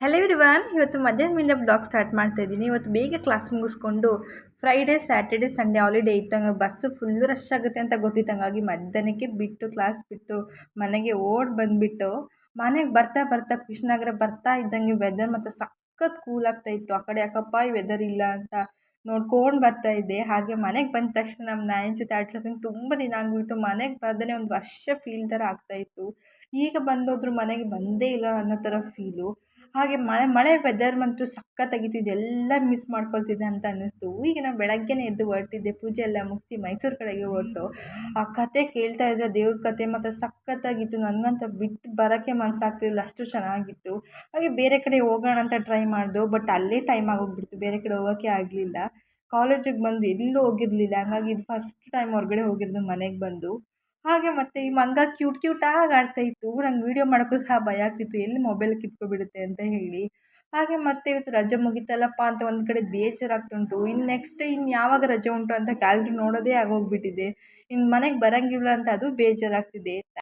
Hello everyone, ಇವತ್ತು ಮಧ್ಯಾಹ್ನ ಮೇಲೆ ಬ್ಲಾಗ್ ಸ್ಟಾರ್ಟ್ ಮಾಡ್ತಾ ಇದ್ದೀನಿ. ಇವತ್ತು ಬೇಗ ಕ್ಲಾಸ್ ಮುಗಿಸ್ಕೊಂಡು ಫ್ರೈಡೇ ಸ್ಯಾಟರ್ಡೇ ಸಂಡೇ ಹಾಲಿಡೇ ಇತ್ತಂಗೆ ಬಸ್ಸು ಫುಲ್ಲು ರಶ್ ಆಗುತ್ತೆ ಅಂತ ಗೊತ್ತಿತ್ತು. ಹಂಗಾಗಿ ಮಧ್ಯಾಹ್ನಕ್ಕೆ ಬಿಟ್ಟು ಕ್ಲಾಸ್ ಬಿಟ್ಟು ಮನೆಗೆ ಓಡಿ ಬಂದುಬಿಟ್ಟು ಮನೆಗೆ ಬರ್ತಾ ಬರ್ತಾ ಕೃಷ್ಣನಗರ ಬರ್ತಾ ಇದ್ದಂಗೆ ವೆದರ್ ಮತ್ತು ಸಖತ್ ಕೂಲ್ ಆಗ್ತಾ ಇತ್ತು. ಆ ಕಡೆ ಯಾಕಪ್ಪ ಈ ವೆದರ್ ಇಲ್ಲ ಅಂತ ನೋಡ್ಕೊಂಡು ಬರ್ತಾ ಇದ್ದೆ. ಹಾಗೆ ಮನೆಗೆ ಬಂದ ತಕ್ಷಣ ನಮ್ಮ ನಾಯನ ಜೊತೆ ಆಡ್ಲತ್ತಂಗೆ ತುಂಬ ದಿನ ಆಗಿಬಿಟ್ಟು ಮನೆಗೆ ಬರ್ದೇ ಒಂದು ವರ್ಷ ಫೀಲ್ ಥರ ಆಗ್ತಾಯಿತ್ತು. ಈಗ ಬಂದೋದ್ರು ಮನೆಗೆ ಬಂದೇ ಇಲ್ಲ ಅನ್ನೋ ಥರ ಫೀಲು. ಹಾಗೆ ಮಳೆ ವೆದರ್ ಅಂತೂ ಸಖತ್ತಾಗಿತ್ತು. ಇದೆಲ್ಲ ಮಿಸ್ ಮಾಡ್ಕೊಳ್ತಿದ್ದೆ ಅಂತ ಅನ್ನಿಸ್ತು. ಈಗ ನಾನು ಬೆಳಗ್ಗೆನೇ ಎದ್ದು ಹೊರಟಿದ್ದೆ, ಪೂಜೆ ಎಲ್ಲ ಮುಗಿಸಿ ಮೈಸೂರು ಕಡೆಗೆ ಹೊರಟು ಆ ಕತೆ ಕೇಳ್ತಾ ಇದ್ದೆ. ದೇವ್ರ ಕತೆ ಮತ್ತು ಸಖತ್ತಾಗಿತ್ತು. ನನಗಂತ ಬಿಟ್ಟು ಬರೋಕ್ಕೆ ಮನಸ್ಸಾಗ್ತಿರಲಿಲ್ಲ, ಅಷ್ಟು ಚೆನ್ನಾಗಿತ್ತು. ಹಾಗೆ ಬೇರೆ ಕಡೆ ಹೋಗೋಣ ಅಂತ ಟ್ರೈ ಮಾಡಿದೆವು, ಬಟ್ ಅಲ್ಲೇ ಟೈಮ್ ಆಗೋಗ್ಬಿಡ್ತು, ಬೇರೆ ಕಡೆ ಹೋಗೋಕ್ಕೆ ಆಗಲಿಲ್ಲ. ಕಾಲೇಜಿಗೆ ಬಂದು ಎಲ್ಲೂ ಹೋಗಿರಲಿಲ್ಲ, ಹಂಗಾಗಿ ಇದು ಫಸ್ಟ್ ಟೈಮ್ ಹೊರಗಡೆ ಹೋಗಿರೋದು ಮನೆಗೆ ಬಂದು. ಹಾಗೆ ಮತ್ತು ಈ ಮಂಗ ಕ್ಯೂಟಾಗಿ ಆಡ್ತಾ ಇತ್ತು. ನಂಗೆ ವೀಡಿಯೋ ಮಾಡೋಕ್ಕೂ ಸಹ ಭಯ ಆಗ್ತಿತ್ತು, ಎಲ್ಲಿ ಮೊಬೈಲ್ ಕಿತ್ಕೊಬಿಡುತ್ತೆ ಅಂತ ಹೇಳಿ. ಹಾಗೆ ಮತ್ತೆ ಇವತ್ತು ರಜೆ ಮುಗಿತಲ್ಲಪ್ಪ ಅಂತ ಒಂದು ಕಡೆ ಬೇಜಾರಾಗ್ತುಂಟು. ಇನ್ನು ಯಾವಾಗ ರಜೆ ಉಂಟು ಅಂತ ಕ್ಯಾಲೆಂಡರ್ ನೋಡೋದೇ ಆಗೋಗ್ಬಿಟ್ಟಿದೆ. ಇನ್ನು ಮನೆಗೆ ಬರೋಂಗಿಲ್ಲ ಅಂತ ಅದು ಬೇಜಾರಾಗ್ತಿದೆ.